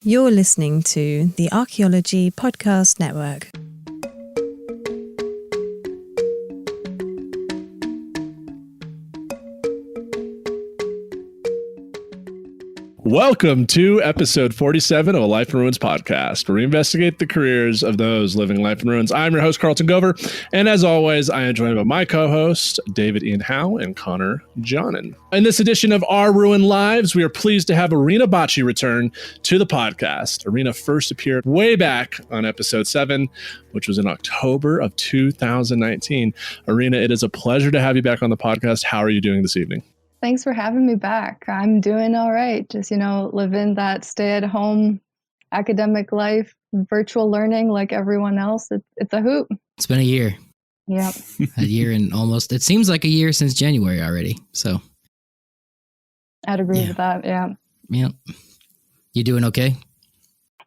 You're listening to the Archaeology Podcast Network. Welcome to episode 47 of a Life in Ruins podcast, where we investigate the careers of those living life in ruins. I'm your host, Carlton Gover, and as always, I am joined by my co-host, David Ian Howe and Connor Johnen. In this edition of Our Ruined Lives, we are pleased to have Erina Baci return to the podcast. Erina first appeared way back on episode 7, which was in October of 2019. Erina, it is a pleasure to have you back on the podcast. How are you doing this evening? Thanks for having me back. I'm doing all right. Just, living that stay-at-home academic life, virtual learning like everyone else. It's a hoot. It's been a year. Yep. A year and almost, it seems like a year since January already. So I'd agree with that. Yeah. Yeah. You doing okay?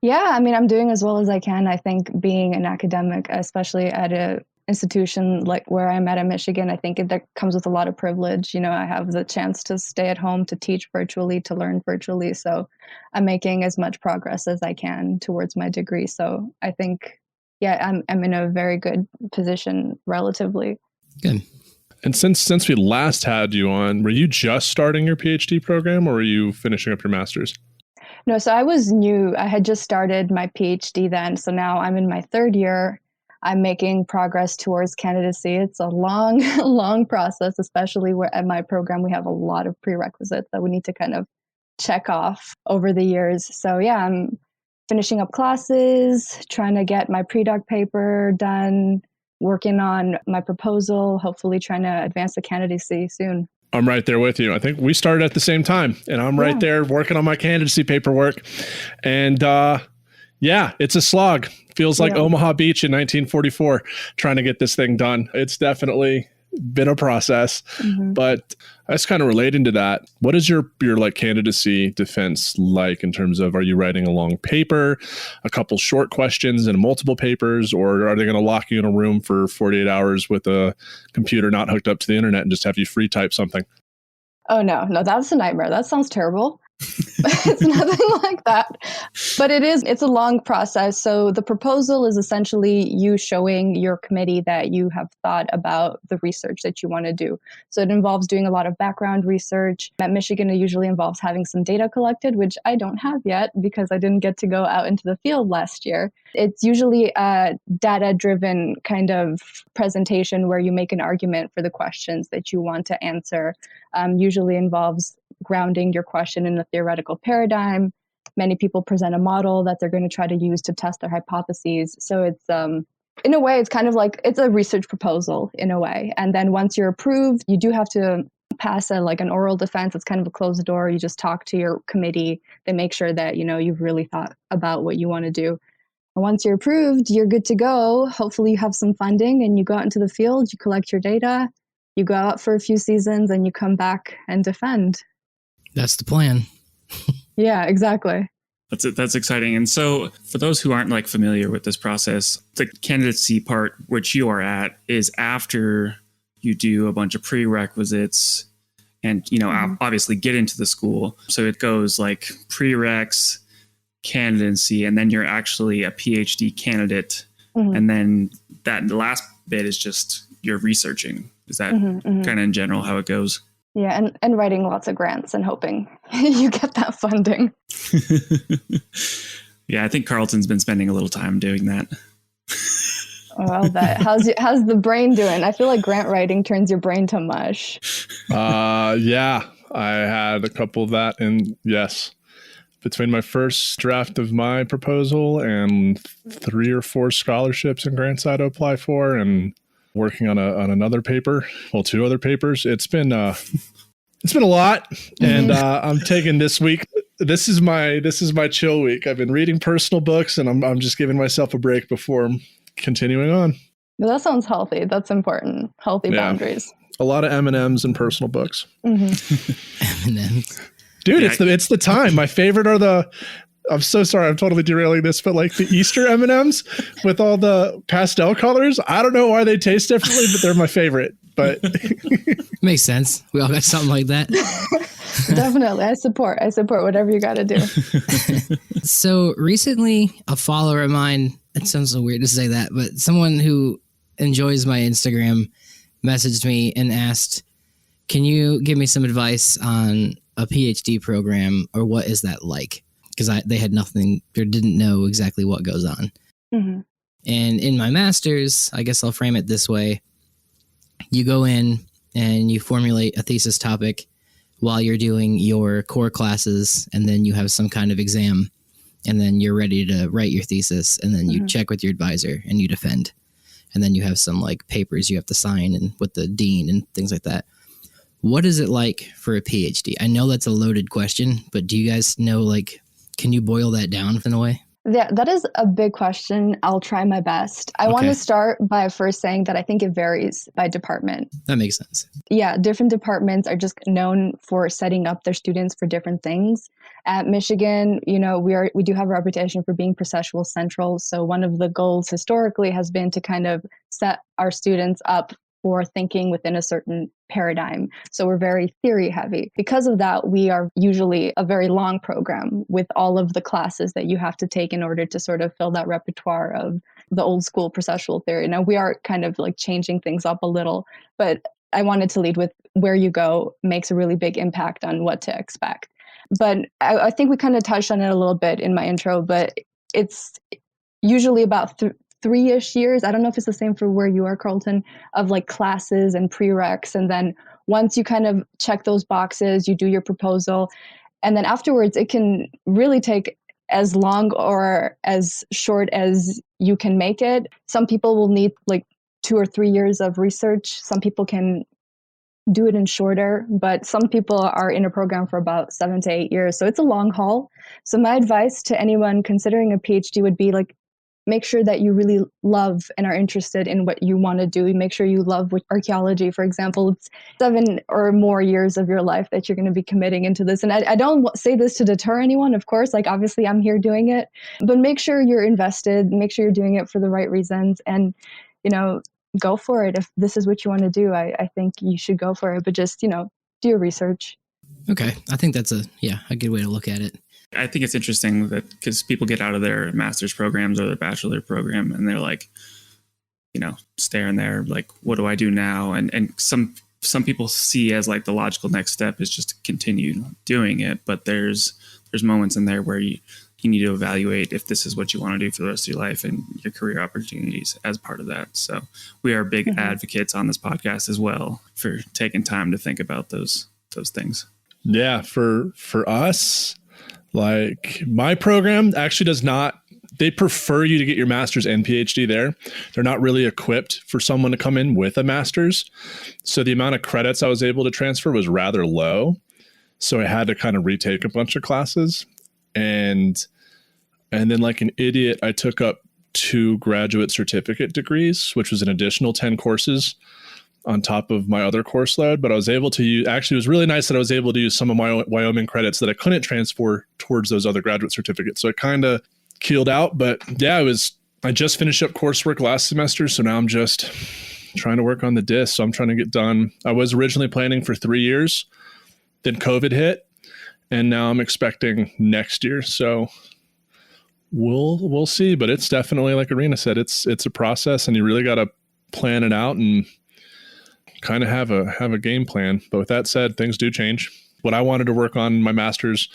Yeah. I'm doing as well as I can. I think being an academic, especially at a institution like where I'm at in Michigan, I think that comes with a lot of privilege. I have the chance to stay at home, to teach virtually, to learn virtually. So I'm making as much progress as I can towards my degree. So I think, I'm in a very good position relatively. Good. And since we last had you on, were you just starting your PhD program or were you finishing up your master's? No, so I was new. I had just started my PhD then. So now I'm in my third year. I'm making progress towards candidacy. It's a long, long process, especially where at my program, we have a lot of prerequisites that we need to kind of check off over the years. So I'm finishing up classes, trying to get my pre-doc paper done, working on my proposal, hopefully trying to advance the candidacy soon. I'm right there with you. I think we started at the same time, and I'm right there working on my candidacy paperwork. And it's a slog. Feels like Omaha Beach in 1944, trying to get this thing done. It's definitely been a process, but that's kind of relating to that. What is your candidacy defense like in terms of, are you writing a long paper, a couple short questions and multiple papers, or are they going to lock you in a room for 48 hours with a computer not hooked up to the internet and just have you free type something? Oh, no, that's a nightmare. That sounds terrible. It's nothing like that. But it's a long process. So the proposal is essentially you showing your committee that you have thought about the research that you want to do. So it involves doing a lot of background research. At Michigan, it usually involves having some data collected, which I don't have yet because I didn't get to go out into the field last year. It's usually a data-driven kind of presentation where you make an argument for the questions that you want to answer. Usually involves grounding your question in a theoretical paradigm. Many people present a model that they're going to try to use to test their hypotheses. So it's, in a way, it's kind of like, it's a research proposal in a way. And then once you're approved, you do have to pass an oral defense. It's kind of a closed door. You just talk to your committee. They make sure that, you've really thought about what you want to do. And once you're approved, you're good to go. Hopefully you have some funding and you go out into the field, you collect your data, you go out for a few seasons and you come back and defend. That's the plan. Yeah, exactly. That's exciting. And so for those who aren't familiar with this process, the candidacy part, which you are at, is after you do a bunch of prerequisites and, obviously get into the school. So it goes like prereqs, candidacy, and then you're actually a PhD candidate. And then that last bit is just you're researching. Is that kind of in general how it goes? Yeah, and writing lots of grants and hoping you get that funding. Yeah, I think Carlton's been spending a little time doing that. Well, how's the brain doing? I feel like grant writing turns your brain to mush. Yeah, I had a couple of that, and yes, between my first draft of my proposal and 3 or 4 scholarships and grants I had to apply for, and working on another paper, 2 other papers. It's been a lot, and I'm taking this week. This is my chill week. I've been reading personal books, and I'm just giving myself a break before I'm continuing on. Well, that sounds healthy. That's important. Healthy boundaries. A lot of M&Ms and personal books. M&Ms. Dude, it's the time. My favorite are I'm so sorry, I'm totally derailing this, but the Easter M&Ms with all the pastel colors, I don't know why they taste differently, but they're my favorite. but Makes sense. We all got something like that. Definitely. I support whatever you got to do. So recently, a follower of mine, it sounds so weird to say that, but someone who enjoys my Instagram messaged me and asked, can you give me some advice on a PhD program, or what is that like? Because they had nothing, or didn't know exactly what goes on. Mm-hmm. And in my master's, I guess I'll frame it this way. You go in and you formulate a thesis topic while you're doing your core classes, and then you have some kind of exam, and then you're ready to write your thesis, and then you check with your advisor and you defend. And then you have some like papers you have to sign and with the dean and things like that. What is it like for a PhD? I know that's a loaded question, but do you guys know, like, can you boil that down in a way? Yeah, that is a big question. I'll try my best. I want to start by first saying that I think it varies by department. That makes sense. Yeah, different departments are just known for setting up their students for different things. At Michigan, we do have a reputation for being processual central. So one of the goals historically has been to kind of set our students up for thinking within a certain paradigm. So we're very theory heavy. Because of that, we are usually a very long program with all of the classes that you have to take in order to sort of fill that repertoire of the old school processual theory. Now we are kind of like changing things up a little, but I wanted to lead with where you go makes a really big impact on what to expect. But I think we kind of touched on it a little bit in my intro, but it's usually about 3-ish years. I don't know if it's the same for where you are, Carlton, of like classes and prereqs. And then once you kind of check those boxes, you do your proposal. And then afterwards, it can really take as long or as short as you can make it. Some people will need like 2 or 3 years of research. Some people can do it in shorter, but some people are in a program for about 7 to 8 years. So it's a long haul. So my advice to anyone considering a PhD would be like, make sure that you really love and are interested in what you want to do. Make sure you love archaeology, for example. It's 7 or more years of your life that you're going to be committing into this. And I don't say this to deter anyone, of course. Like, obviously, I'm here doing it. But make sure you're invested. Make sure you're doing it for the right reasons. And, go for it. If this is what you want to do, I think you should go for it. But just, do your research. Okay. I think that's a good way to look at it. I think it's interesting that because people get out of their master's programs or their bachelor program and they're like, staring there, like, what do I do now? And some people see as like the logical next step is just to continue doing it. But there's moments in there where you need to evaluate if this is what you want to do for the rest of your life and your career opportunities as part of that. So we are big advocates on this podcast as well for taking time to think about those things. Yeah, for us, like my program actually does not, they prefer you to get your master's and PhD there. They're not really equipped for someone to come in with a master's. So the amount of credits I was able to transfer was rather low. So I had to kind of retake a bunch of classes. And then like an idiot, I took up 2 graduate certificate degrees, which was an additional 10 courses on top of my other course load. But I was able to use, actually, it was really nice that I was able to use some of my Wyoming credits that I couldn't transfer towards those other graduate certificates. So it kind of keeled out. But yeah, I just finished up coursework last semester. So now I'm just trying to work on the DIS. So I'm trying to get done. I was originally planning for 3 years. Then COVID hit. And now I'm expecting next year. So we'll see. But it's definitely, like Erina said, it's a process, and you really got to plan it out and kind of have a game plan. But with that said, things do change. What I wanted to work on in my master's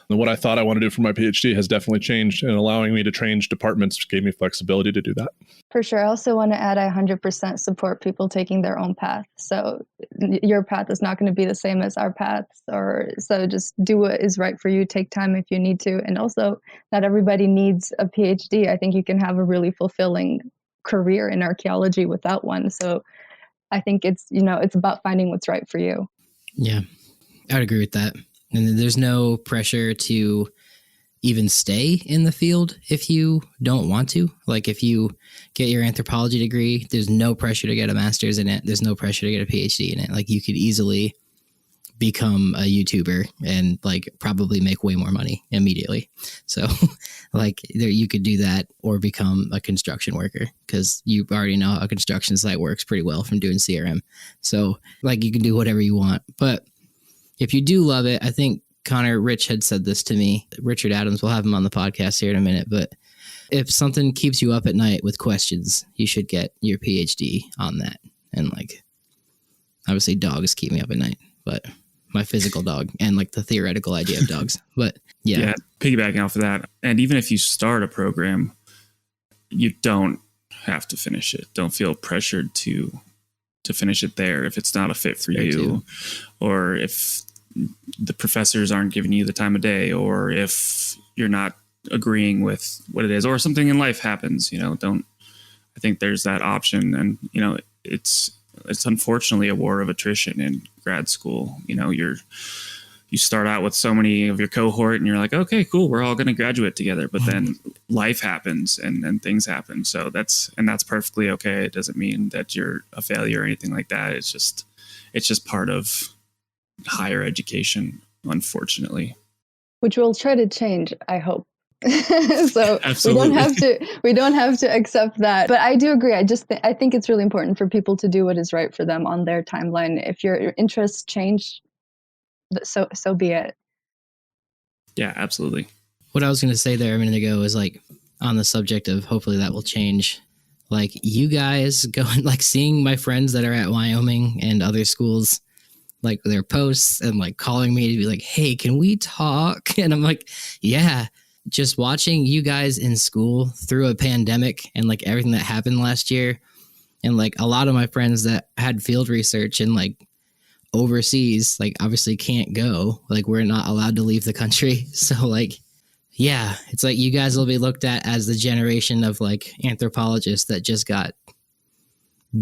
and what I thought I want to do for my PhD has definitely changed, and allowing me to change departments gave me flexibility to do that. For sure. I also want to add, I 100% support people taking their own path. So your path is not going to be the same as our paths, so just do what is right for you. Take time if you need to. And also, not everybody needs a PhD. I think you can have a really fulfilling career in archaeology without one. So I think it's about finding what's right for you. Yeah, I'd agree with that. And there's no pressure to even stay in the field if you don't want to. Like, if you get your anthropology degree, there's no pressure to get a master's in it. There's no pressure to get a PhD in it. Like, you could easily become a YouTuber and like probably make way more money immediately. So like there, you could do that or become a construction worker because you already know how a construction site works pretty well from doing CRM. So like you can do whatever you want. But if you do love it, I think Connor, Rich had said this to me, Richard Adams, we'll have him on the podcast here in a minute, but if something keeps you up at night with questions, you should get your PhD on that. And like, obviously dogs keep me up at night, but my physical dog and like the theoretical idea of dogs. But yeah, piggybacking off of that. And even if you start a program, you don't have to finish it. Don't feel pressured to finish it there if it's not a fit for you, or if the professors aren't giving you the time of day, or if you're not agreeing with what it is, or something in life happens, I think there's that option. And, it's unfortunately a war of attrition in grad school. You start out with so many of your cohort and you're like, okay, cool, we're all going to graduate together. But then life happens and things happen. So that's perfectly okay. It doesn't mean that you're a failure or anything like that. It's just part of higher education, unfortunately. Which we'll try to change, I hope. So Absolutely. we don't have to accept that. But I do agree. I think it's really important for people to do what is right for them on their timeline. If your interests change, so be it. Yeah, absolutely. What I was going to say there a minute ago is like on the subject of hopefully that will change. Like you guys going, like seeing my friends that are at Wyoming and other schools, like their posts and like calling me to be like, hey, can we talk? And I'm like, yeah. Just watching you guys in school through a pandemic and like everything that happened last year. And like a lot of my friends that had field research and like overseas, like obviously can't go, like we're not allowed to leave the country. So like, yeah, it's like you guys will be looked at as the generation of like anthropologists that just got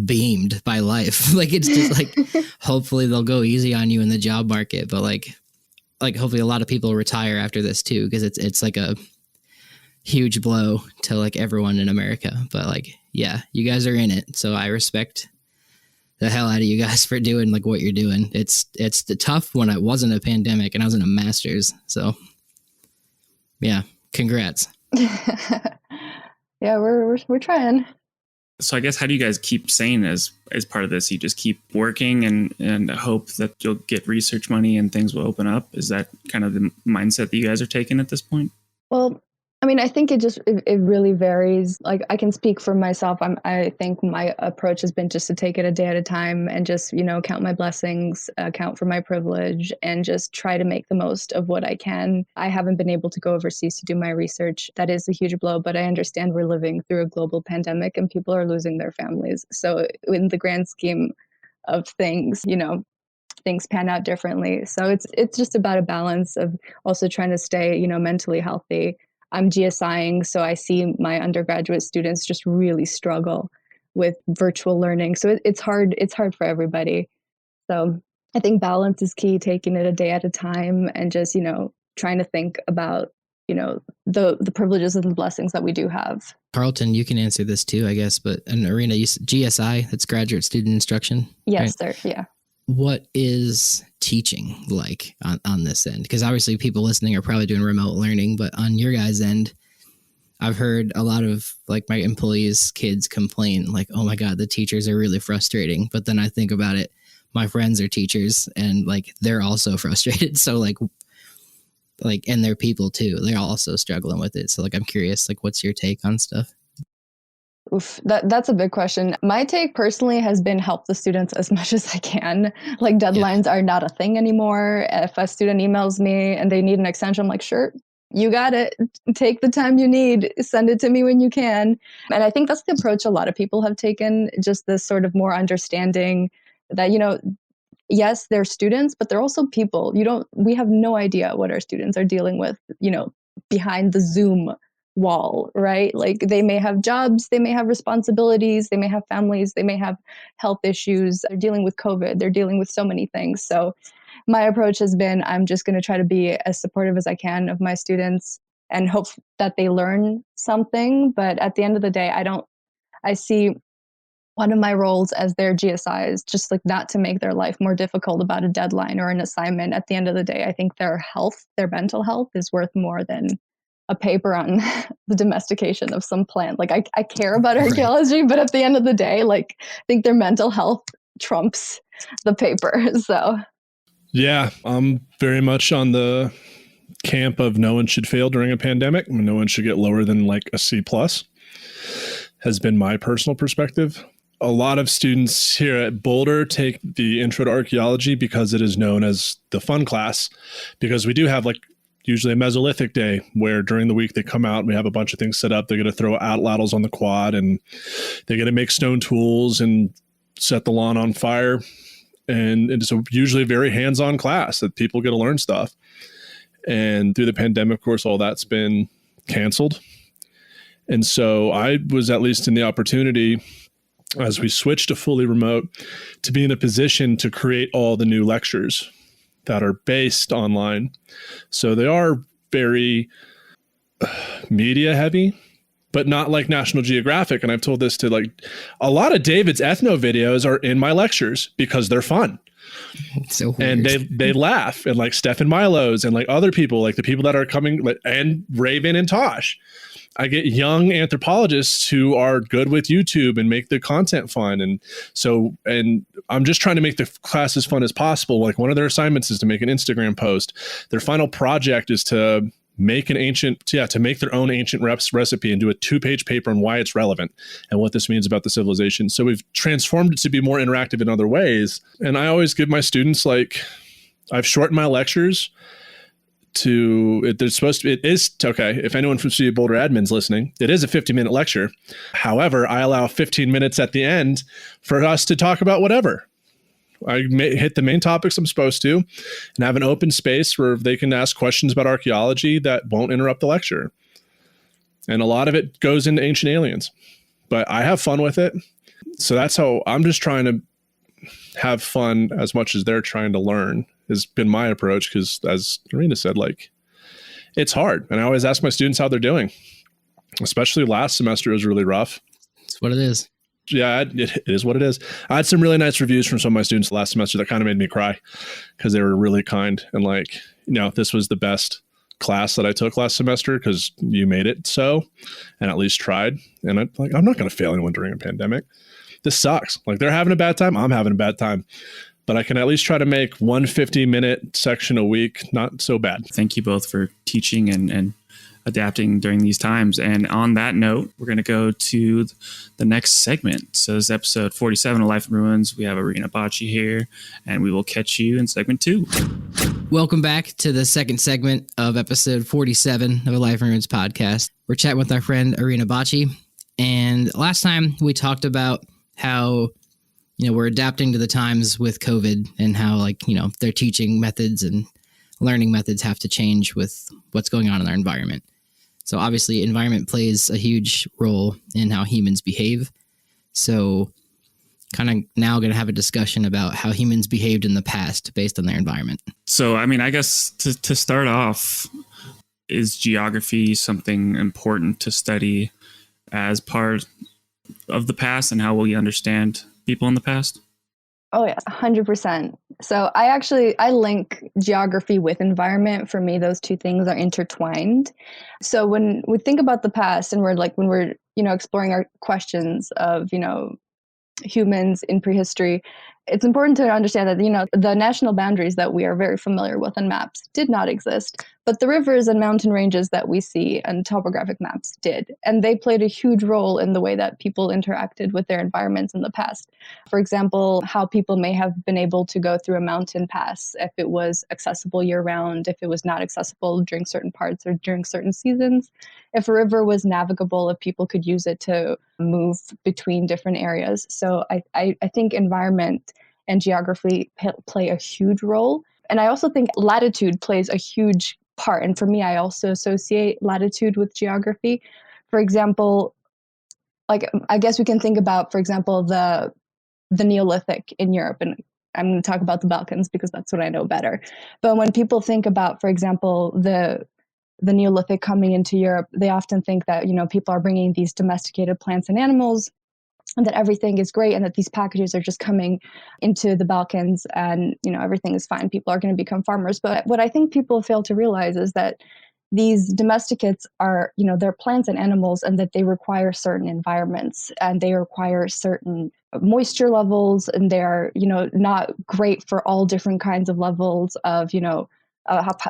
beamed by life. Like it's just like, hopefully they'll go easy on you in the job market, but like hopefully a lot of people retire after this too, because it's like a huge blow to like everyone in America. But like, yeah, you guys are in it, so I respect the hell out of you guys for doing like what you're doing. It's tough when it wasn't a pandemic and I was in a master's. So yeah, congrats. Yeah, we're trying. So I guess how do you guys keep sane as part of this? You just keep working and hope that you'll get research money and things will open up. Is that kind of the mindset that you guys are taking at this point? Well, I mean, I think it really varies. Like I can speak for myself. I think my approach has been just to take it a day at a time and just, count my blessings, count for my privilege, and just try to make the most of what I can. I haven't been able to go overseas to do my research. That is a huge blow, but I understand we're living through a global pandemic and people are losing their families. So in the grand scheme of things, things pan out differently. So it's just about a balance of also trying to stay, mentally healthy. I'm GSIing, so I see my undergraduate students just really struggle with virtual learning. So it's hard. It's hard for everybody. So I think balance is key, taking it a day at a time and just, trying to think about, the privileges and the blessings that we do have. Carlton, you can answer this too, I guess, but in Erina, GSI, that's graduate student instruction. Yes, right? sir. Yeah. What is teaching like on this end? Because obviously people listening are probably doing remote learning, but on your guys' end, I've heard a lot of like my employees' kids complain like, oh my God, the teachers are really frustrating. But then I think about it, my friends are teachers and like, they're also frustrated. So like, and they're people too. They're also struggling with it. So like, I'm curious, like, what's your take on stuff? Oof, that's a big question. My take personally has been help the students as much as I can. Like deadlines are not a thing anymore. If a student emails me and they need an extension, I'm like, sure, you got it. Take the time you need. Send it to me when you can. And I think that's the approach a lot of people have taken, just this sort of more understanding that, yes, they're students, but they're also people. We have no idea what our students are dealing with, behind the Zoom wall, right? Like they may have jobs, they may have responsibilities, they may have families, they may have health issues, they're dealing with COVID, they're dealing with so many things. So my approach has been, I'm just going to try to be as supportive as I can of my students and hope that they learn something. But at the end of the day, I see one of my roles as their GSI is just like not to make their life more difficult about a deadline or an assignment. At the end of the day, I think their health, their mental health is worth more than a paper on the domestication of some plant. Like I care about archaeology, but at the end of the day, like I think their mental health trumps the paper. So yeah, I'm very much on the camp of no one should fail during a pandemic. No one should get lower than like a C+, has been my personal perspective. A lot of students here at Boulder take the intro to archaeology because it is known as the fun class, because we do have like usually a Mesolithic day where during the week they come out and we have a bunch of things set up. They're going to throw atlatls on the quad and they're going to make stone tools and set the lawn on fire. And it's usually a very hands-on class that people get to learn stuff. And through the pandemic, of course, all that's been canceled. And so I was at least in the opportunity, as we switched to fully remote, to be in a position to create all the new lectures that are based online. So they are very media heavy, but not like National Geographic. And I've told this to like a lot of David's ethno videos are in my lectures because they're fun. So weird. And they laugh, and like Stefan Milo's and like other people, like the people that are coming, like, and Raven and Tosh. I get young anthropologists who are good with YouTube and make the content fun. And so, and I'm just trying to make the class as fun as possible. Like one of their assignments is to make an Instagram post. Their final project is to make to make their own ancient recipe and do a 2-page paper on why it's relevant and what this means about the civilization. So we've transformed it to be more interactive in other ways. And I always give my students, like, I've shortened my lectures to, it is, okay, if anyone from CU Boulder admin's listening, it is a 50-minute lecture. However, I allow 15 minutes at the end for us to talk about whatever. I hit the main topics I'm supposed to and have an open space where they can ask questions about archaeology that won't interrupt the lecture. And a lot of it goes into ancient aliens, but I have fun with it. So that's how I'm just trying to have fun as much as they're trying to learn has been my approach. Because as Erina said, like, it's hard. And I always ask my students how they're doing, especially last semester was really rough. It's what it is. Yeah, it is what it is. I had some really nice reviews from some of my students last semester that kind of made me cry because they were really kind. And like, you know, this was the best class that I took last semester because you made it so, and at least tried. And I'm not going to fail anyone during a pandemic. This sucks. Like, they're having a bad time. I'm having a bad time. But I can at least try to make 1 50-minute section a week not so bad. Thank you both for teaching and adapting during these times. And on that note, we're going to go to the next segment. So this is episode 47 of Life in Ruins. We have Erina Baci here, and we will catch you in segment 2. Welcome back to the second segment of episode 47 of the Life in Ruins podcast. We're chatting with our friend Erina Baci. And last time we talked about how, you know, we're adapting to the times with COVID and how, like, you know, their teaching methods and learning methods have to change with what's going on in our environment. So obviously environment plays a huge role in how humans behave. So kind of now going to have a discussion about how humans behaved in the past based on their environment. So, I mean, I guess to start off, is geography something important to study as part of the past, and how will you understand people in the past? Oh, yes, 100%. So I link geography with environment. For me, those two things are intertwined. So when we think about the past and when we're, you know, exploring our questions of, you know, humans in prehistory, it's important to understand that, you know, the national boundaries that we are very familiar with on maps did not exist, but the rivers and mountain ranges that we see on topographic maps did. And they played a huge role in the way that people interacted with their environments in the past. For example, how people may have been able to go through a mountain pass if it was accessible year-round, if it was not accessible during certain parts or during certain seasons, if a river was navigable, if people could use it to move between different areas. So I think environment and geography play a huge role. And I also think latitude plays a huge part. And for me, I also associate latitude with geography. For example, like, I guess we can think about, for example, the Neolithic in Europe. And I'm going to talk about the Balkans because that's what I know better. But when people think about, for example, the Neolithic coming into Europe, they often think that, you know, people are bringing these domesticated plants and animals and that everything is great and that these packages are just coming into the Balkans and, everything is fine. People are going to become farmers. But what I think people fail to realize is that these domesticates are, they're plants and animals, and that they require certain environments and they require certain moisture levels, and they're, not great for all different kinds of levels of,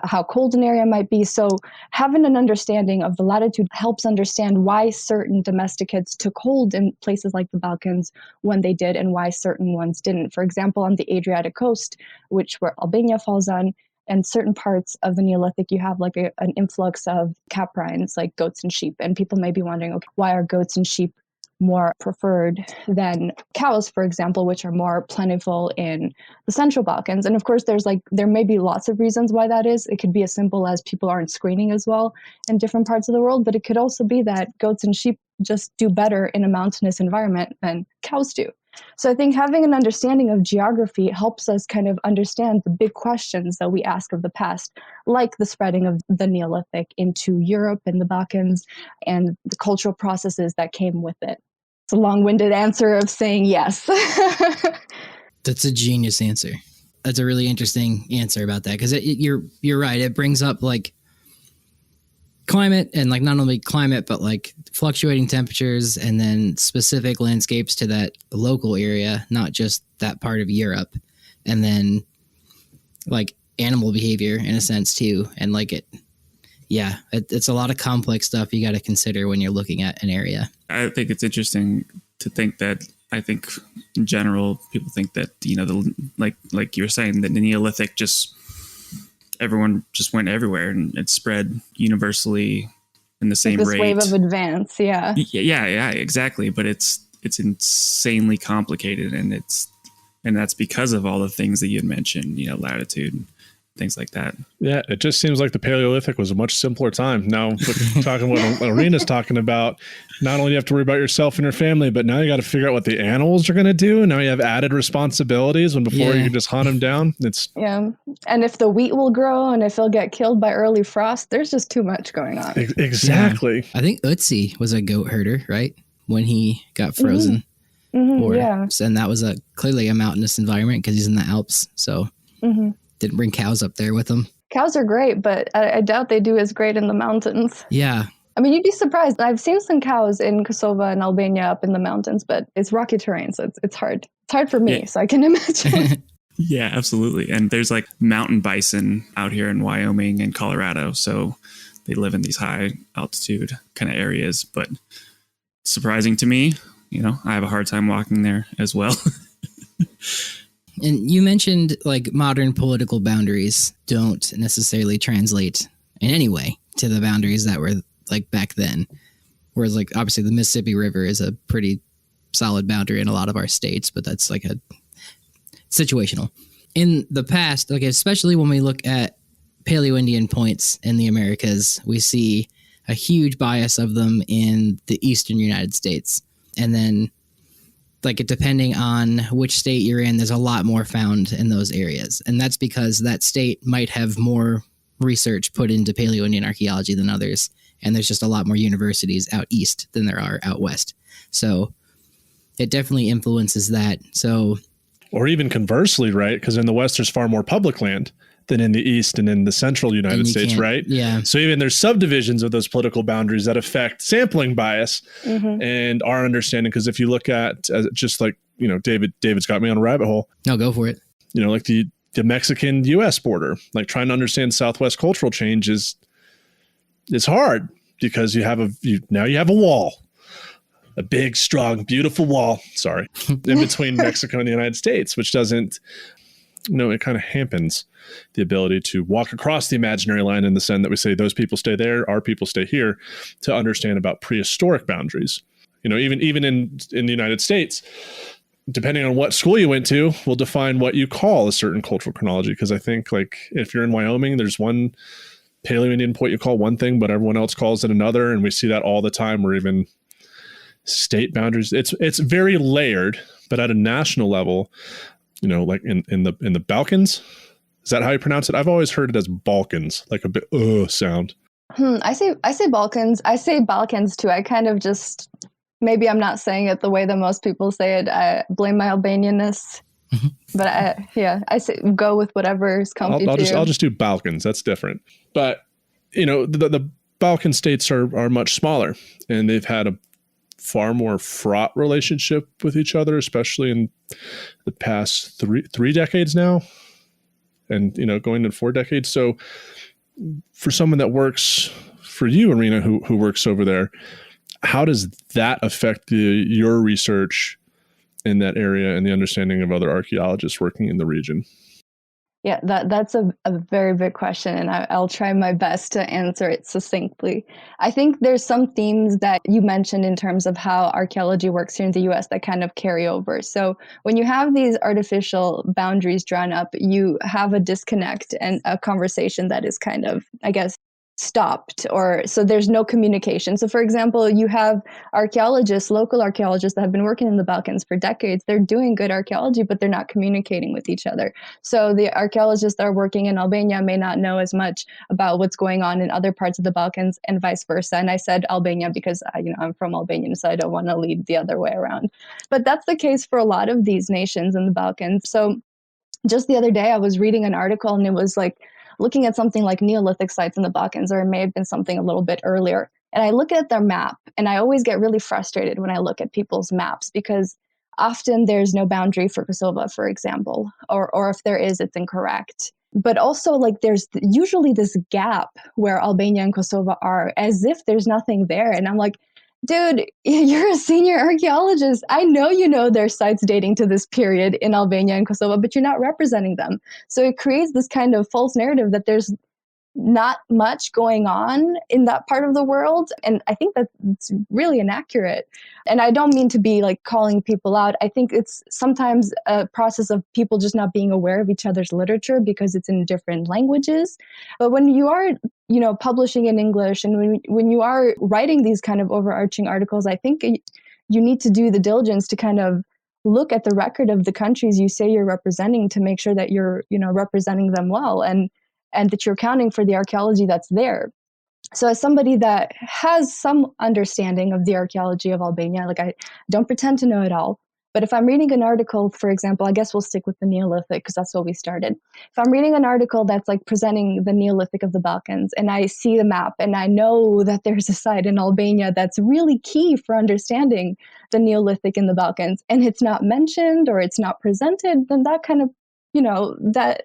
how cold an area might be. So having an understanding of the latitude helps understand why certain domesticates took hold in places like the Balkans when they did, and why certain ones didn't. For example, on the Adriatic coast, which where Albania falls on, and certain parts of the Neolithic, you have like an influx of caprines, like goats and sheep. And people may be wondering, okay, why are goats and sheep more preferred than cows, for example, which are more plentiful in the Central Balkans? And of course, there may be lots of reasons why that is. It could be as simple as people aren't screening as well in different parts of the world, but it could also be that goats and sheep just do better in a mountainous environment than cows do. So I think having an understanding of geography helps us kind of understand the big questions that we ask of the past, like the spreading of the Neolithic into Europe and the Balkans and the cultural processes that came with it. It's a long-winded answer of saying yes. That's a genius answer. That's a really interesting answer about that, because you're right. It brings up like climate, and like not only climate, but like fluctuating temperatures, and then specific landscapes to that local area, not just that part of Europe. And then like animal behavior in a sense too. And like it's a lot of complex stuff you got to consider when you're looking at an area. I think it's interesting to think that, I think in general, people think that, like you were saying, that the Neolithic everyone just went everywhere and it spread universally in the same this rate. Wave of advance, yeah. Yeah, exactly. But it's insanely complicated, and that's because of all the things that you had mentioned, latitude, things like that. Yeah, it just seems like the Paleolithic was a much simpler time. Now, talking what Erina's talking about, not only do you have to worry about yourself and your family, but now you got to figure out what the animals are going to do. And now you have added responsibilities when before you could just hunt them down. Yeah. And if the wheat will grow and if it'll get killed by early frost, there's just too much going on. Exactly. Yeah. I think Ötzi was a goat herder, right? When he got frozen. Mm-hmm, And that was clearly a mountainous environment because he's in the Alps. So didn't bring cows up there with him. Cows are great, but I doubt they do as great in the mountains. Yeah. I mean, you'd be surprised. I've seen some cows in Kosovo and Albania up in the mountains, but it's rocky terrain, so it's hard. It's hard for me, so I can imagine. Yeah, absolutely. And there's like mountain bison out here in Wyoming and Colorado, so they live in these high altitude kind of areas. But surprising to me, I have a hard time walking there as well. And you mentioned like modern political boundaries don't necessarily translate in any way to the boundaries that were like back then. Whereas like obviously the Mississippi River is a pretty solid boundary in a lot of our states, but that's like a situational. In the past, like especially when we look at Paleo-Indian points in the Americas, we see a huge bias of them in the eastern United States. And then like depending on which state you're in, there's a lot more found in those areas. And that's because that state might have more research put into Paleo-Indian archaeology than others. And there's just a lot more universities out east than there are out west. So it definitely influences that. So, or even conversely, right? Because in the West, there's far more public land than in the East and in the central United States, right? Yeah. So even there's subdivisions of those political boundaries that affect sampling bias and our understanding. Because if you look at just like, David's got me on a rabbit hole. No, go for it. Like the Mexican-U.S. border, like trying to understand Southwest cultural change is hard because you have a wall, a big, strong, beautiful wall, in between Mexico and the United States, which doesn't, it kind of hampens the ability to walk across the imaginary line in the sense that we say those people stay there, our people stay here, to understand about prehistoric boundaries. Even in the United States, depending on what school you went to, will define what you call a certain cultural chronology. Because I think like if you're in Wyoming, there's one Paleo-Indian point you call one thing, but everyone else calls it another. And we see that all the time, or even state boundaries. It's very layered, but at a national level, like in the Balkans, is that how you pronounce it? I've always heard it as Balkans, like a bit sound. I say Balkans. I say Balkans too. I kind of just maybe I'm not saying it the way that most people say it. I blame my Albanianness. But I say go with whatever's comfy to you. I'll just do Balkans. That's different. But, the Balkan states are much smaller, and they've had a far more fraught relationship with each other, especially in the past three decades now, and going in 4 decades. So for someone that works for you, Erina, who works over there, how does that affect your research in that area and the understanding of other archaeologists working in the region? Yeah, that's a very big question, and I'll try my best to answer it succinctly. I think there's some themes that you mentioned in terms of how archaeology works here in the US that kind of carry over. So when you have these artificial boundaries drawn up, you have a disconnect and a conversation that is kind of, I guess, stopped, or so there's no communication. So for example, you have archaeologists, local archaeologists that have been working in the Balkans for decades. They're doing good archaeology, but they're not communicating with each other. So the archaeologists that are working in Albania may not know as much about what's going on in other parts of the Balkans, and vice versa. And I said Albania because I'm from Albania, so I don't want to lead the other way around. But that's the case for a lot of these nations in the Balkans. So just the other day, I was reading an article, and it was like looking at something like Neolithic sites in the Balkans, or it may have been something a little bit earlier. And I look at their map, and I always get really frustrated when I look at people's maps, because often there's no boundary for Kosovo, for example, or if there is, it's incorrect. But also, like, there's usually this gap where Albania and Kosovo are, as if there's nothing there. And I'm like, dude, you're a senior archaeologist. I know you know there's sites dating to this period in Albania and Kosovo, but you're not representing them. So it creates this kind of false narrative that there's not much going on in that part of the world. And I think that it's really inaccurate. And I don't mean to be like calling people out. I think it's sometimes a process of people just not being aware of each other's literature because it's in different languages. But when you are, publishing in English, and when you are writing these kind of overarching articles, I think you need to do the diligence to kind of look at the record of the countries you say you're representing to make sure that you're, representing them well, and that you're accounting for the archaeology that's there. So as somebody that has some understanding of the archaeology of Albania, like, I don't pretend to know it all, but if I'm reading an article, for example, I guess we'll stick with the Neolithic because that's what we started. If I'm reading an article that's like presenting the Neolithic of the Balkans, and I see the map and I know that there's a site in Albania that's really key for understanding the Neolithic in the Balkans, and it's not mentioned or it's not presented, then that kind of that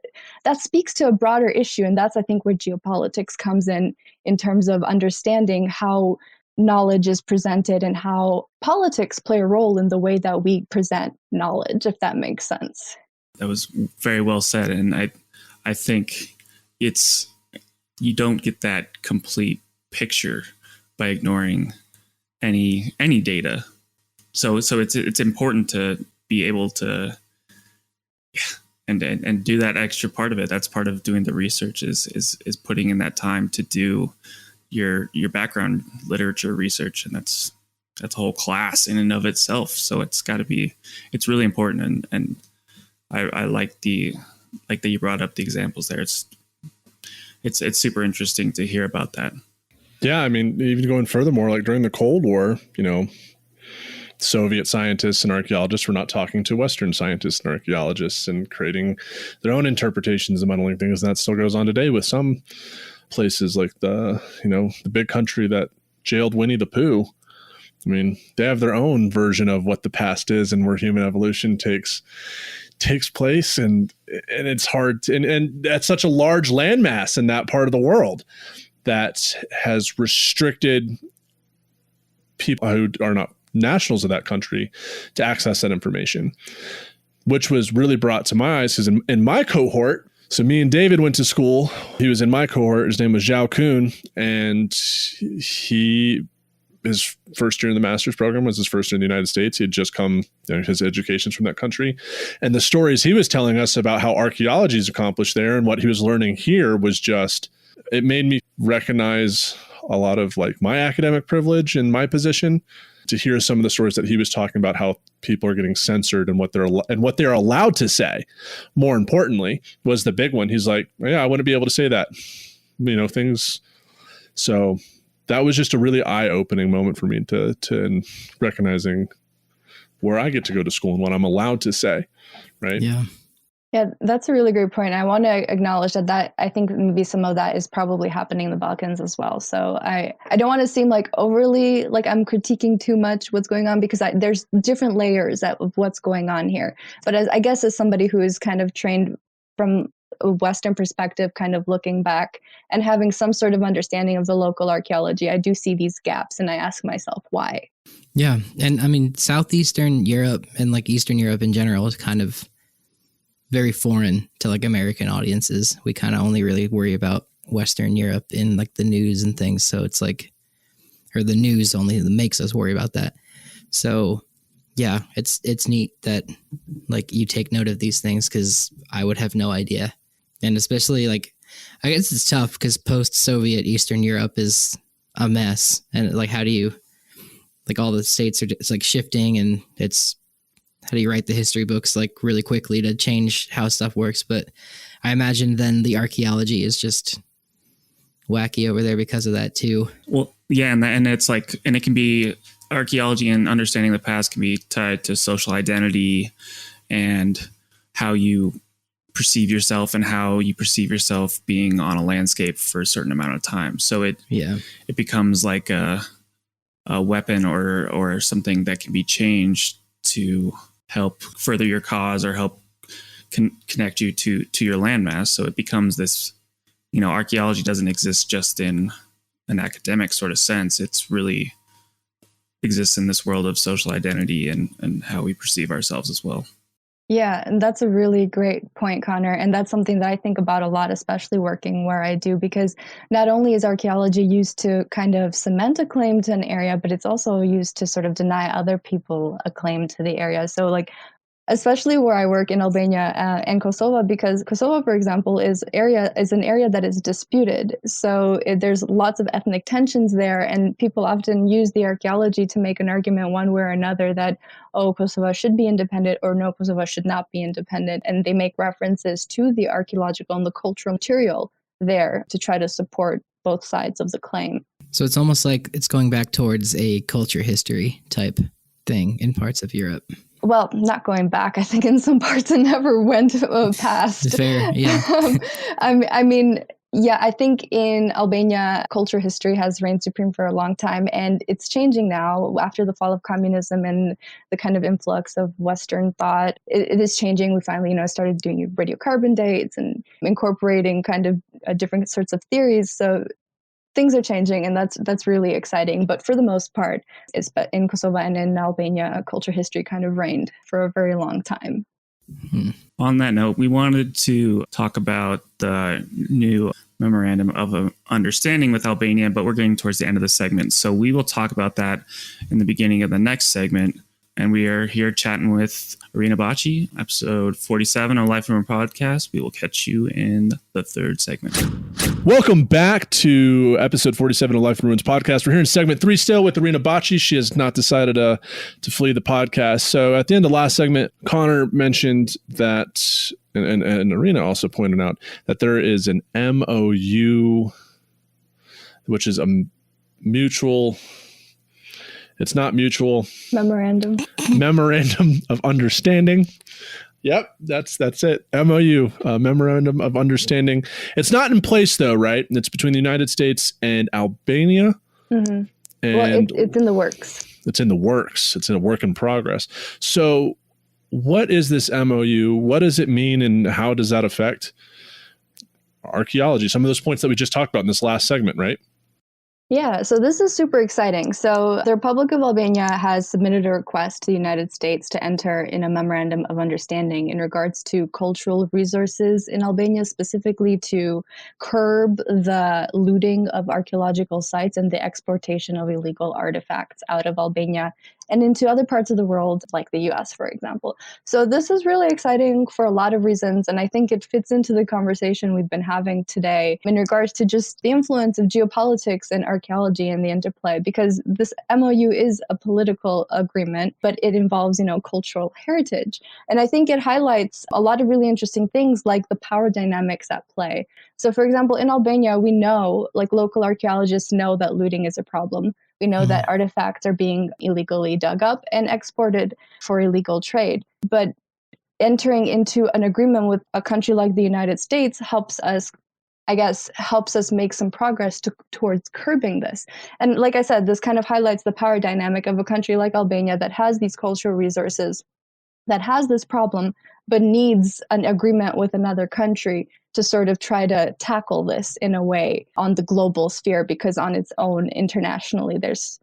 speaks to a broader issue. And that's, I think, where geopolitics comes in terms of understanding how knowledge is presented and how politics play a role in the way that we present knowledge, if that makes sense. That was very well said. And I think you don't get that complete picture by ignoring any data. So it's important to be able to, and do that extra part of it. That's part of doing the research is putting in that time to do your background literature research. And that's a whole class in and of itself. So it's really important. And I like that you brought up the examples there. It's super interesting to hear about that. Yeah. I mean, even going furthermore, like during the Cold War, Soviet scientists and archaeologists were not talking to Western scientists and archaeologists and creating their own interpretations of modeling things. And that still goes on today with some places like the big country that jailed Winnie the Pooh. I mean, they have their own version of what the past is and where human evolution takes place. And it's hard to, and that's such a large landmass in that part of the world that has restricted people who are not nationals of that country to access that information, which was really brought to my eyes because in my cohort, so me and David went to school. He was in my cohort. His name was Zhao Kun, and his first year in the master's program was his first year in the United States. He had just come, his education's from that country. And the stories he was telling us about how archaeology is accomplished there and what he was learning here was just, it made me recognize a lot of like my academic privilege and my position, to hear some of the stories that he was talking about, how people are getting censored and what they're allowed to say. More importantly, was the big one. He's like, yeah, I wouldn't be able to say that, things. So that was just a really eye-opening moment for me to recognizing where I get to go to school and what I'm allowed to say, right? Yeah. Yeah, that's a really great point. I want to acknowledge that I think maybe some of that is probably happening in the Balkans as well. So I don't want to seem like overly like I'm critiquing too much what's going on, because there's different layers of what's going on here. But I guess as somebody who is kind of trained from a Western perspective, kind of looking back and having some sort of understanding of the local archaeology, I do see these gaps and I ask myself why. Yeah. And I mean, Southeastern Europe and like Eastern Europe in general is kind of very foreign to like American audiences. We kind of only really worry about Western Europe in like the news and things. So it's like, or the news only makes us worry about that. So yeah, it's neat that like you take note of these things, because I would have no idea. And especially like, I guess it's tough because post-Soviet Eastern Europe is a mess. And like, how do you, like all the states are just like shifting, and it's, how do you write the history books like really quickly to change how stuff works? But I imagine then the archaeology is just wacky over there because of that too. Well, yeah, and it's like, and it can be, archaeology and understanding the past can be tied to social identity and how you perceive yourself and how you perceive yourself being on a landscape for a certain amount of time. So it becomes like a weapon or something that can be changed to help further your cause or help connect you to your landmass. So it becomes this, archaeology doesn't exist just in an academic sort of sense. It's really exists in this world of social identity and how we perceive ourselves as well. Yeah, and that's a really great point, Connor. And that's something that I think about a lot, especially working where I do, because not only is archaeology used to kind of cement a claim to an area, but it's also used to sort of deny other people a claim to the area. So like, especially where I work in Albania and Kosovo, because Kosovo, for example, is an area that is disputed. So there's lots of ethnic tensions there, and people often use the archaeology to make an argument one way or another that, oh, Kosovo should be independent, or no, Kosovo should not be independent. And they make references to the archaeological and the cultural material there to try to support both sides of the claim. So it's almost like it's going back towards a culture history type thing in parts of Europe. Well, not going back. I think in some parts it never went past. Fair, yeah. I mean, yeah, I think in Albania, culture history has reigned supreme for a long time, and it's changing now after the fall of communism and the kind of influx of Western thought. It is changing. We finally, started doing radiocarbon dates and incorporating kind of different sorts of theories. So things are changing, and that's really exciting. But for the most part, in Kosovo and in Albania, culture history kind of reigned for a very long time. On that note, we wanted to talk about the new Memorandum of Understanding with Albania, but we're getting towards the end of the segment. So we will talk about that in the beginning of the next segment. And we are here chatting with Erina Baci, episode 47 of Life from a Podcast. We will catch you in the third segment. Welcome back to episode 47 of Life in Ruins podcast. We're here in segment 3 still with Erina Baci. She has not decided to flee the podcast. So at the end of the last segment, Connor mentioned that, and Erina also pointed out that there is an MOU, which is a mutual... It's not mutual. Memorandum of Understanding. Yep, that's it. MOU, Memorandum of Understanding. It's not in place though, right? It's between the United States and Albania. Mm-hmm. And well, it's in the works. It's in the works. It's in a work in progress. So what is this MOU? What does it mean, and how does that affect archaeology? Some of those points that we just talked about in this last segment, right? Yeah, so this is super exciting. So the Republic of Albania has submitted a request to the United States to enter in a memorandum of understanding in regards to cultural resources in Albania, specifically to curb the looting of archaeological sites and the exportation of illegal artifacts out of Albania and into other parts of the world, like the US, for example. So this is really exciting for a lot of reasons, and I think it fits into the conversation we've been having today in regards to just the influence of geopolitics and archaeology and the interplay, because this MOU is a political agreement, but it involves, cultural heritage. And I think it highlights a lot of really interesting things like the power dynamics at play. So for example, in Albania, we know, like local archaeologists know that looting is a problem. We know that artifacts are being illegally dug up and exported for illegal trade. But entering into an agreement with a country like the United States helps us make some progress towards curbing this. And like I said, this kind of highlights the power dynamic of a country like Albania that has these cultural resources, that has this problem, but needs an agreement with another country to sort of try to tackle this in a way on the global sphere, because on its own internationally, there's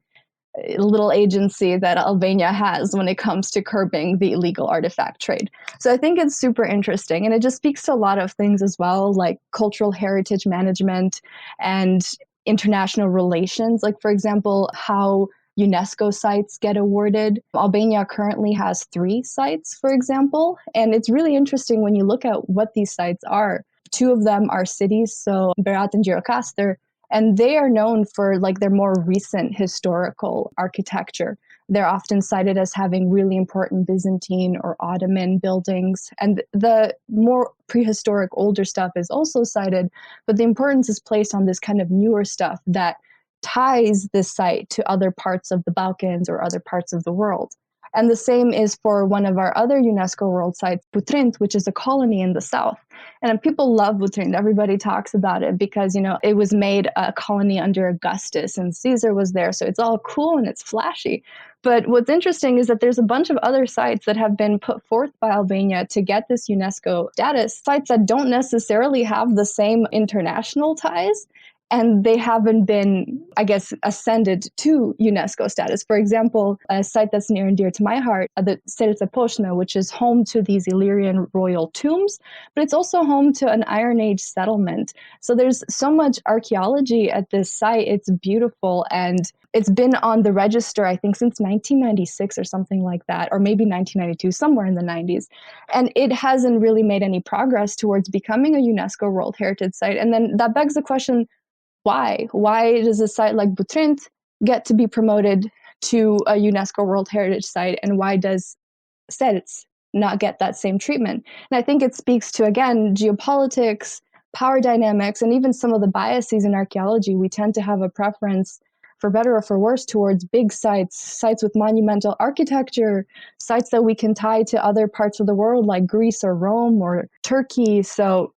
a little agency that Albania has when it comes to curbing the illegal artifact trade. So I think it's super interesting, and it just speaks to a lot of things as well, like cultural heritage management and international relations. Like, for example, how UNESCO sites get awarded. Albania currently has 3 sites, for example, and it's really interesting when you look at what these sites are. 2 of them are cities, so Berat and Gjirokastër, and they are known for like their more recent historical architecture. They're often cited as having really important Byzantine or Ottoman buildings, and the more prehistoric older stuff is also cited, but the importance is placed on this kind of newer stuff that ties this site to other parts of the Balkans or other parts of the world. And the same is for one of our other UNESCO world sites, Butrint, which is a colony in the south. And people love Butrint. Everybody talks about it because, it was made a colony under Augustus and Caesar was there. So it's all cool and it's flashy. But what's interesting is that there's a bunch of other sites that have been put forth by Albania to get this UNESCO status, sites that don't necessarily have the same international ties. And they haven't been, ascended to UNESCO status. For example, a site that's near and dear to my heart, the Serce Poshme, which is home to these Illyrian royal tombs, but it's also home to an Iron Age settlement. So there's so much archaeology at this site. It's beautiful, and it's been on the register, I think, since 1996 or something like that, or maybe 1992, somewhere in the 90s. And it hasn't really made any progress towards becoming a UNESCO World Heritage Site. And then that begs the question, why? Why does a site like Butrint get to be promoted to a UNESCO World Heritage Site, and why does Serce not get that same treatment? And I think it speaks to, again, geopolitics, power dynamics, and even some of the biases in archaeology. We tend to have a preference, for better or for worse, towards big sites with monumental architecture, sites that we can tie to other parts of the world like Greece or Rome or Turkey. So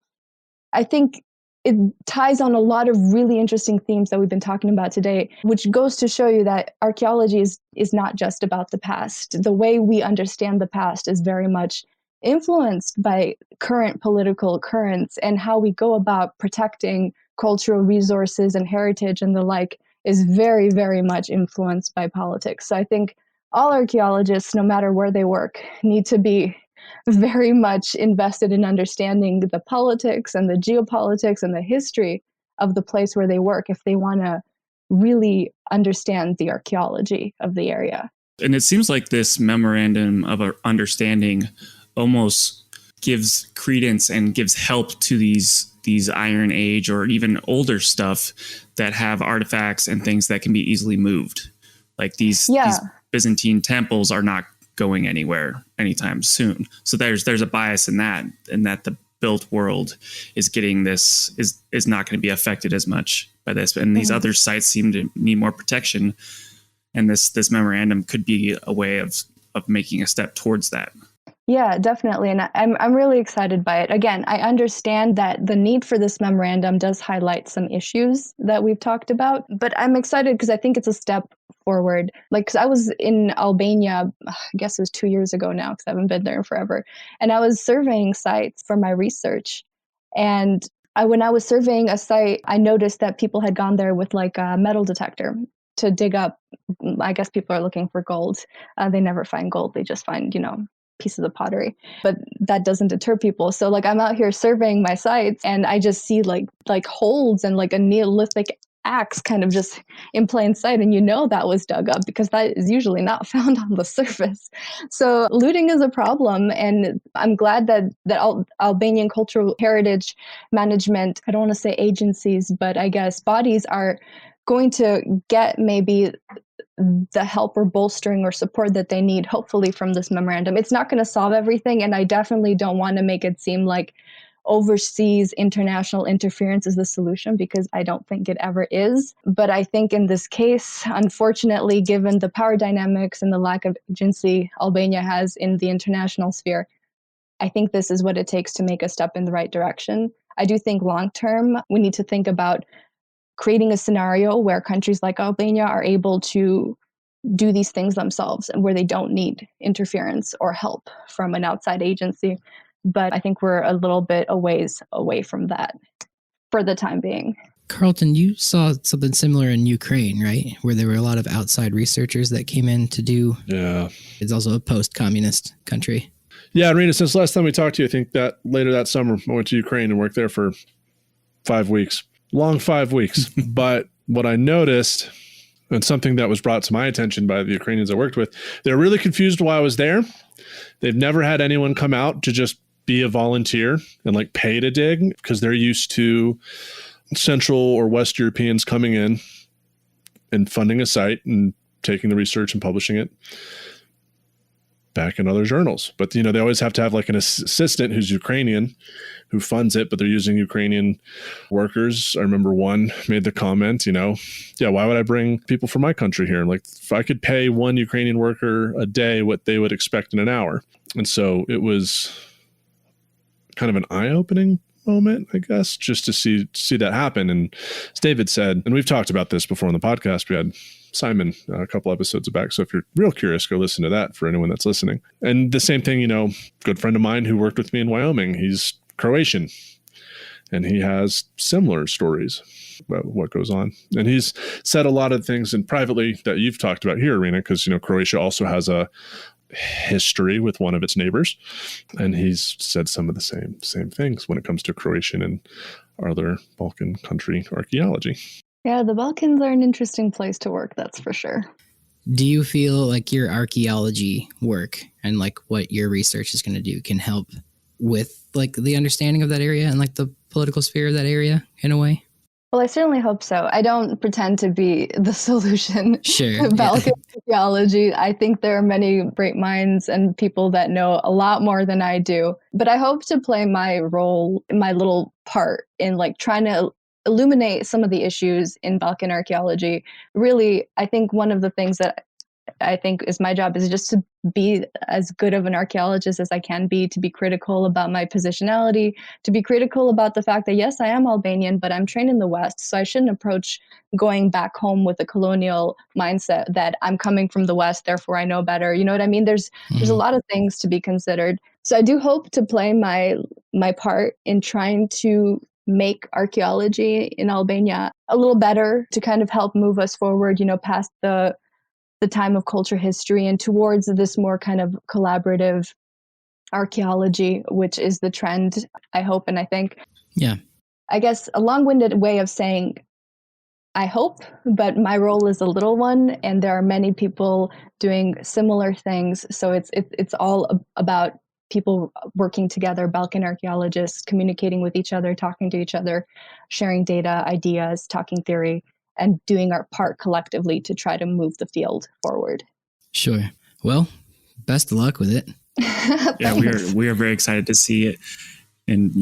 I think it ties on a lot of really interesting themes that we've been talking about today, which goes to show you that archaeology is not just about the past. The way we understand the past is very much influenced by current political currents, and how we go about protecting cultural resources and heritage and the like is very, very much influenced by politics. So I think all archaeologists, no matter where they work, need to be very much invested in understanding the politics and the geopolitics and the history of the place where they work if they want to really understand the archaeology of the area. And it seems like this memorandum of understanding almost gives credence and gives help to these Iron Age or even older stuff that have artifacts and things that can be easily moved. Like these Byzantine temples are not going anywhere anytime soon. So there's a bias in that the built world is getting this is not going to be affected as much by this. And these other sites seem to need more protection. And this memorandum could be a way of making a step towards that. Yeah, definitely. And I'm really excited by it. Again, I understand that the need for this memorandum does highlight some issues that we've talked about, but I'm excited because I think it's a step forward. Like, cause I was in Albania, I guess it was 2 years ago now, because I haven't been there in forever. And I was surveying sites for my research. And when I was surveying a site, I noticed that people had gone there with like a metal detector to dig up. I guess people are looking for gold. They never find gold. They just find, pieces of pottery, but that doesn't deter people. So like I'm out here surveying my sites and I just see like holes and like a Neolithic axe kind of just in plain sight, and that was dug up because that is usually not found on the surface. So looting is a problem, and I'm glad that Albanian cultural heritage management, I don't want to say agencies, but I guess bodies are going to get maybe the help or bolstering or support that they need, hopefully, from this memorandum. It's not going to solve everything, and I definitely don't want to make it seem like overseas international interference is the solution, because I don't think it ever is. But I think in this case, unfortunately, given the power dynamics and the lack of agency Albania has in the international sphere, I think this is what it takes to make a step in the right direction. I do think long term, we need to think about creating a scenario where countries like Albania are able to do these things themselves and where they don't need interference or help from an outside agency. But I think we're a little bit a ways away from that for the time being. Carlton, you saw something similar in Ukraine, right? Where there were a lot of outside researchers that came in to do. Yeah. It's also a post-communist country. Yeah, Erina, since last time we talked to you, I think that later that summer, I went to Ukraine and worked there for 5 weeks. Long 5 weeks. But what I noticed, and something that was brought to my attention by the Ukrainians I worked with, they're really confused while I was there. They've never had anyone come out to just be a volunteer and like pay to dig, because they're used to Central or West Europeans coming in and funding a site and taking the research and publishing it back in other journals. But, they always have to have like an assistant who's Ukrainian who funds it, but they're using Ukrainian workers. I remember one made the comment, why would I bring people from my country here? Like, if I could pay one Ukrainian worker a day what they would expect in an hour. And so it was kind of an eye-opening moment, I guess, just to see that happen. And as David said, and we've talked about this before on the podcast, we had Simon a couple episodes back. So if you're real curious, go listen to that for anyone that's listening. And the same thing, good friend of mine who worked with me in Wyoming, he's Croatian, and he has similar stories about what goes on. And he's said a lot of things and privately that you've talked about here, Erina, because, Croatia also has a history with one of its neighbors. And he's said some of the same things when it comes to Croatian and other Balkan country archaeology. Yeah, the Balkans are an interesting place to work, that's for sure. Do you feel like your archaeology work and like what your research is going to do can help with like the understanding of that area and like the political sphere of that area in a way? Well, I certainly hope so. I don't pretend to be the solution Sure, to Balkan archaeology. I think there are many great minds and people that know a lot more than I do. But I hope to play my role, my little part in like trying to illuminate some of the issues in Balkan archaeology. Really, I think one of the things that I think is my job is just to be as good of an archaeologist as I can be, to be critical about my positionality, to be critical about the fact that, yes, I am Albanian, but I'm trained in the West, so I shouldn't approach going back home with a colonial mindset that I'm coming from the West, therefore I know better. You know what I mean? There's a lot of things to be considered. So I do hope to play my part in trying to make archaeology in Albania a little better, to kind of help move us forward, past the time of culture history and towards this more kind of collaborative archaeology, which is the trend, I hope and I think. Yeah. I guess a long-winded way of saying I hope, but my role is a little one, and there are many people doing similar things. So it's all about people working together, Balkan archaeologists communicating with each other, talking to each other, sharing data, ideas, talking theory, and doing our part collectively to try to move the field forward. Sure. Well, best of luck with it. Yeah, we are very excited to see it, and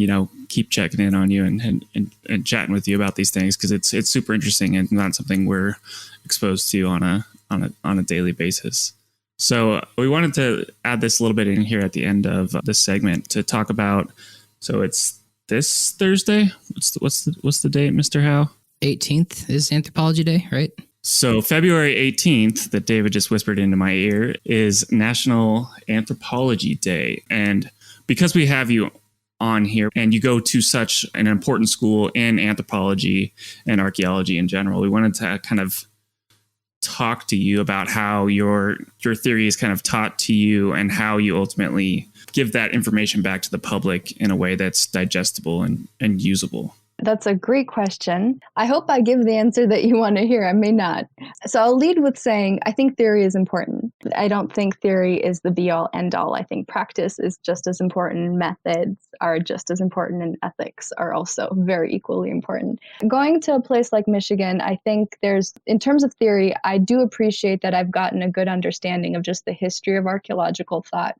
keep checking in on you and chatting with you about these things, because it's super interesting and not something we're exposed to on a daily basis. So we wanted to add this a little bit in here at the end of this segment to talk about. So it's this Thursday. What's the date, Mr. Howe? 18th is Anthropology Day, right? So February 18th, that David just whispered into my ear, is National Anthropology Day. And because we have you on here and you go to such an important school in anthropology and archaeology in general, we wanted to kind of talk to you about how your theory is kind of taught to you and how you ultimately give that information back to the public in a way that's digestible and usable. That's a great question. I hope I give the answer that you want to hear. I may not. So I'll lead with saying I think theory is important. I don't think theory is the be all end all. I think practice is just as important. Methods are just as important, and ethics are also very equally important. Going to a place like Michigan, I think in terms of theory, I do appreciate that I've gotten a good understanding of just the history of archaeological thought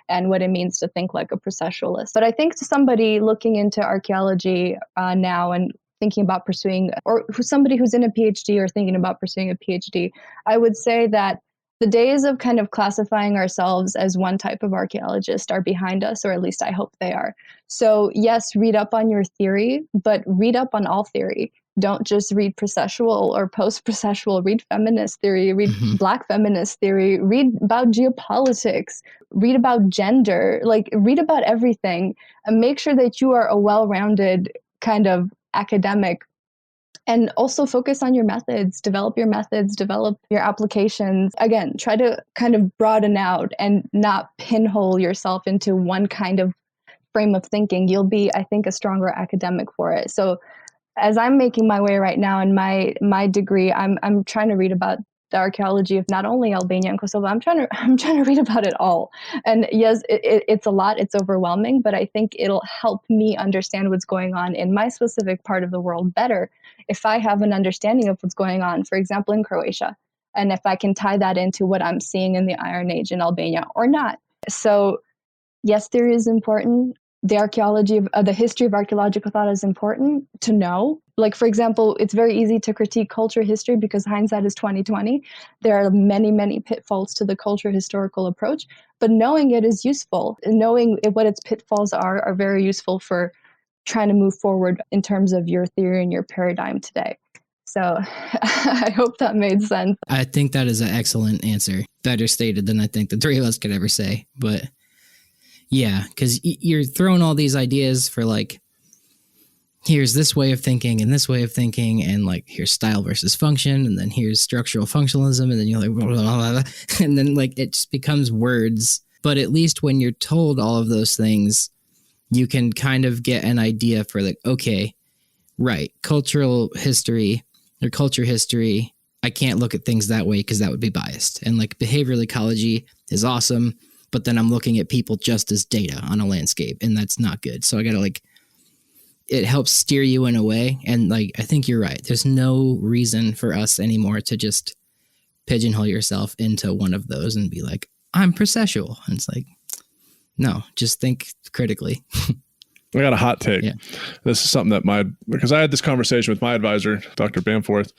and what it means to think like a processualist. But I think to somebody looking into archaeology now and thinking about pursuing, or somebody who's in a PhD or thinking about pursuing a PhD, I would say that the days of kind of classifying ourselves as one type of archaeologist are behind us, or at least I hope they are. So yes, read up on your theory, but read up on all theory. Don't just read processual or post-processual, read feminist theory, read Black feminist theory, read about geopolitics, read about gender, like read about everything, and make sure that you are a well-rounded kind of academic. And also focus on your methods, develop your applications. Again, try to kind of broaden out and not pinhole yourself into one kind of frame of thinking. You'll be, I think, a stronger academic for it. So as I'm making my way right now in my degree, I'm trying to read about the archaeology of not only Albania and Kosovo. I'm trying to read about it all. And yes, it's a lot. It's overwhelming, but I think it'll help me understand what's going on in my specific part of the world better if I have an understanding of what's going on, for example, in Croatia, and if I can tie that into what I'm seeing in the Iron Age in Albania or not. So yes, theory is important. The history of archaeological thought is important to know. Like, for example, it's very easy to critique culture history because hindsight is 2020. There are many, many pitfalls to the culture historical approach, but knowing it is useful. Knowing what its pitfalls are very useful for trying to move forward in terms of your theory and your paradigm today. So I hope that made sense. I think that is an excellent answer. Better stated than I think the three of us could ever say. But yeah, because you're throwing all these ideas for like, here's this way of thinking and this way of thinking, and like here's style versus function, and then here's structural functionalism, and then you're like, blah, blah, blah, blah, and then like it just becomes words. But at least when you're told all of those things, you can kind of get an idea for like, okay, right, cultural history or culture history, I can't look at things that way because that would be biased. And like behavioral ecology is awesome, but then I'm looking at people just as data on a landscape, and that's not good. So I got to like, it helps steer you in a way. And like, I think you're right. There's no reason for us anymore to just pigeonhole yourself into one of those and be like, I'm processual. And it's like, no, just think critically. I got a hot take. Yeah. This is something that because I had this conversation with my advisor, Dr. Bamforth,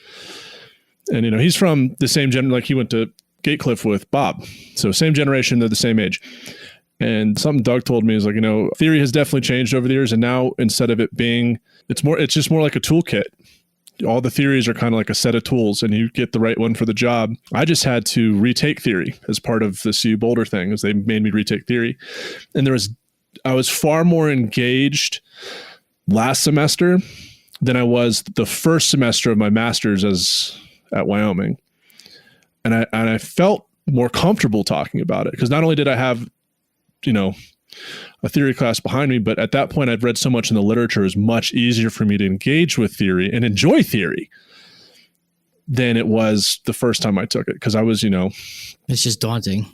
and he's from the same like he went to Gatecliff with Bob. So same generation, they're the same age. And something Doug told me is like, theory has definitely changed over the years. And now instead of it being, it's just more like a toolkit. All the theories are kind of like a set of tools, and you get the right one for the job. I just had to retake theory as part of the CU Boulder thing, as they made me retake theory. And I was far more engaged last semester than I was the first semester of my master's at Wyoming. And I felt more comfortable talking about it because not only did I have, a theory class behind me, but at that point I'd read so much in the literature, it was much easier for me to engage with theory and enjoy theory than it was the first time I took it. Cause I was, it's just daunting.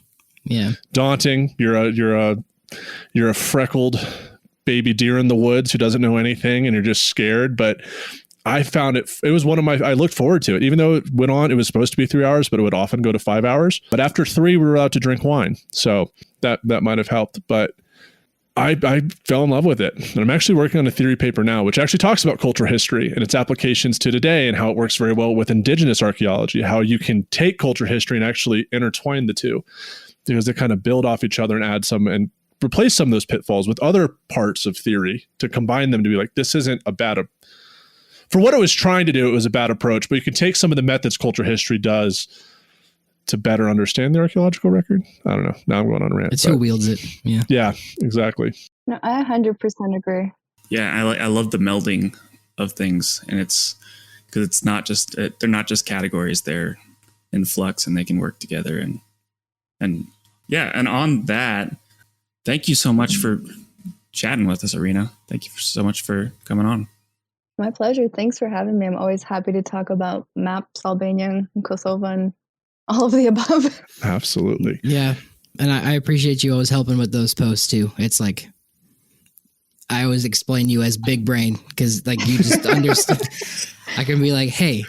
Yeah. Daunting. You're a freckled baby deer in the woods who doesn't know anything, and you're just scared. But I found it was I looked forward to it, even though it went on, it was supposed to be 3 hours, but it would often go to 5 hours. But after 3, we were allowed to drink wine. So that might've helped, but I fell in love with it. And I'm actually working on a theory paper now, which actually talks about cultural history and its applications to today and how it works very well with indigenous archaeology, how you can take culture history and actually intertwine the two because they kind of build off each other and add some and replace some of those pitfalls with other parts of theory to combine them to be like, this isn't for what it was trying to do, it was a bad approach, but you can take some of the methods culture history does to better understand the archaeological record. I don't know. Now I'm going on a rant. It's who wields it. Yeah. Yeah, exactly. No, I 100% agree. Yeah, I love the melding of things, and it's because it's not just they're not just categories; they're in flux, and they can work together. And yeah, and on that, thank you so much for chatting with us, Erina. Thank you so much for coming on. My pleasure. Thanks for having me. I'm always happy to talk about maps, Albania, and Kosovo, and all of the above. Absolutely. Yeah. And I appreciate you always helping with those posts too. It's like, I always explain you as big brain because like you just understand. I can be like, hey,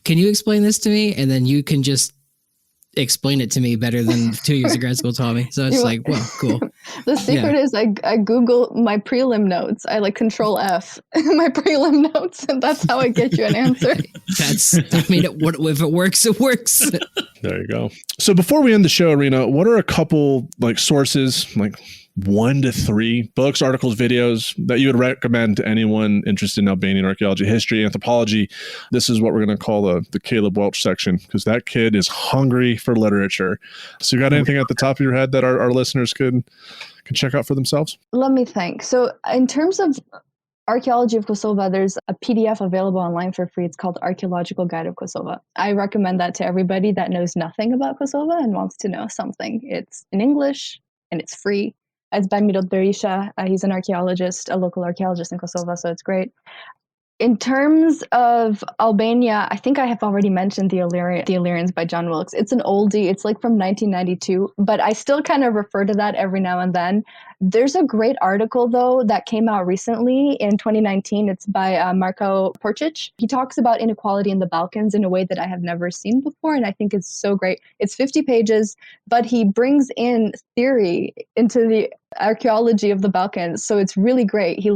can you explain this to me? And then you can just explain it to me better than 2 years of grad school taught me. So it's like, well, cool. The secret is I Google my prelim notes. I like Control F my prelim notes, and that's how I get you an answer. If it works, it works. There you go. So before we end the show, Erina, what are a couple like sources, like 1 to 3 books, articles, videos that you would recommend to anyone interested in Albanian archaeology, history, anthropology? This is what we're going to call the Caleb Welch section, because that kid is hungry for literature. So you got anything at the top of your head that our listeners can check out for themselves? Let me think. So in terms of Archaeology of Kosovo, there's a PDF available online for free. It's called Archaeological Guide of Kosovo. I recommend that to everybody that knows nothing about Kosovo and wants to know something. It's in English and it's free. It's by Milot Berisha. He's an archaeologist, a local archaeologist in Kosovo, so it's great. In terms of Albania, I think I have already mentioned the Illyrians by John Wilks. It's an oldie. It's like from 1992, but I still kind of refer to that every now and then. There's a great article, though, that came out recently in 2019. It's by Marko Porčić. He talks about inequality in the Balkans in a way that I have never seen before, and I think it's so great. It's 50 pages, but he brings in theory into the archaeology of the Balkans. So it's really great. He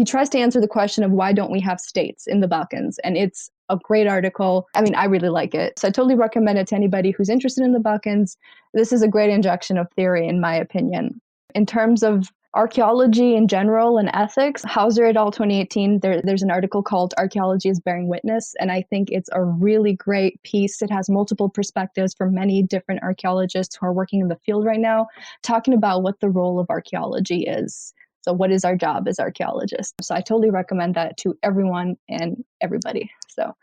tries to answer the question of why don't we have states in the Balkans? And it's a great article. I mean, I really like it. So I totally recommend it to anybody who's interested in the Balkans. This is a great injection of theory, in my opinion. In terms of archaeology in general and ethics, Hauser et al. 2018, there's an article called Archaeology is Bearing Witness, and I think it's a really great piece. It has multiple perspectives from many different archaeologists who are working in the field right now, talking about what the role of archaeology is. So what is our job as archaeologists? So I totally recommend that to everyone and everybody. So I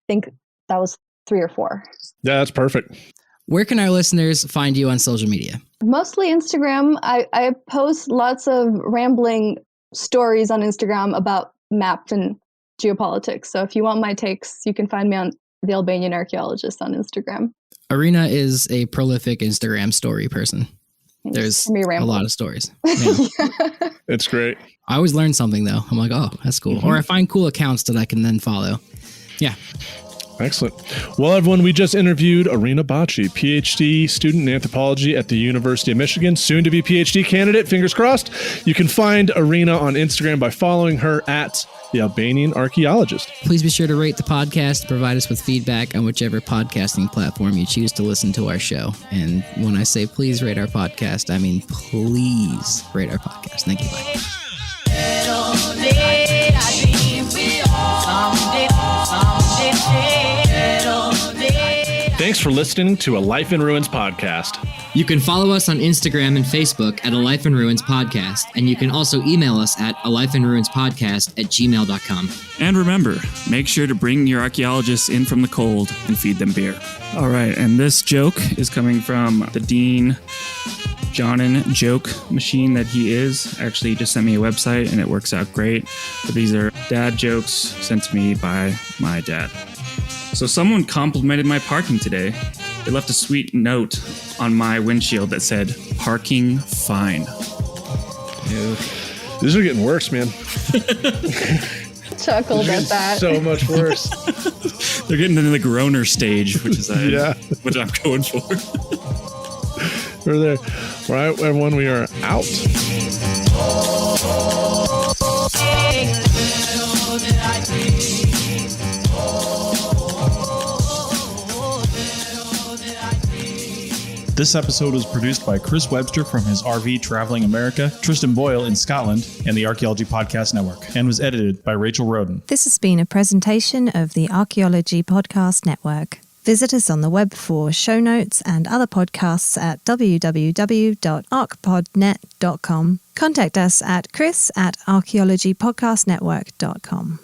think that was 3 or 4. Yeah, that's perfect. Where can our listeners find you on social media? Mostly Instagram. I post lots of rambling stories on Instagram about maps and geopolitics. So if you want my takes, you can find me on The Albanian Archaeologist on Instagram. Erina is a prolific Instagram story person. There's a lot of stories. Yeah. It's great. I always learn something, though. I'm like, oh, that's cool. Mm-hmm. Or I find cool accounts that I can then follow. Yeah. Excellent. Well, everyone, we just interviewed Erina Baci, PhD student in anthropology at the University of Michigan, soon to be PhD candidate, fingers crossed. You can find Erina on Instagram by following her at The Albanian Archaeologist. Please be sure to rate the podcast, provide us with feedback on whichever podcasting platform you choose to listen to our show. And when I say please rate our podcast, I mean please rate our podcast. Thank you. Bye. Thanks for listening to A Life in Ruins podcast. You can follow us on Instagram and Facebook at A Life in Ruins Podcast, and you can also email us at alifeinruinspodcast@gmail.com. And remember, make sure to bring your archaeologists in from the cold and feed them beer. All right, and this joke is coming from the Dean Jonin joke machine that he is. Actually, he just sent me a website, and it works out great. But these are dad jokes sent to me by my dad. So someone complimented my parking today. They left a sweet note on my windshield that said, "Parking fine." Ew. These are getting worse, man. Chuckled at that. So much worse. They're getting into the groaner stage, which is what I'm going for. We're there. All right, everyone, we are out. This episode was produced by Chris Webster from his RV Traveling America, Tristan Boyle in Scotland, and the Archaeology Podcast Network, and was edited by Rachel Roden. This has been a presentation of the Archaeology Podcast Network. Visit us on the web for show notes and other podcasts at www.archpodnet.com. Contact us at chris@archaeologypodcastnetwork.com.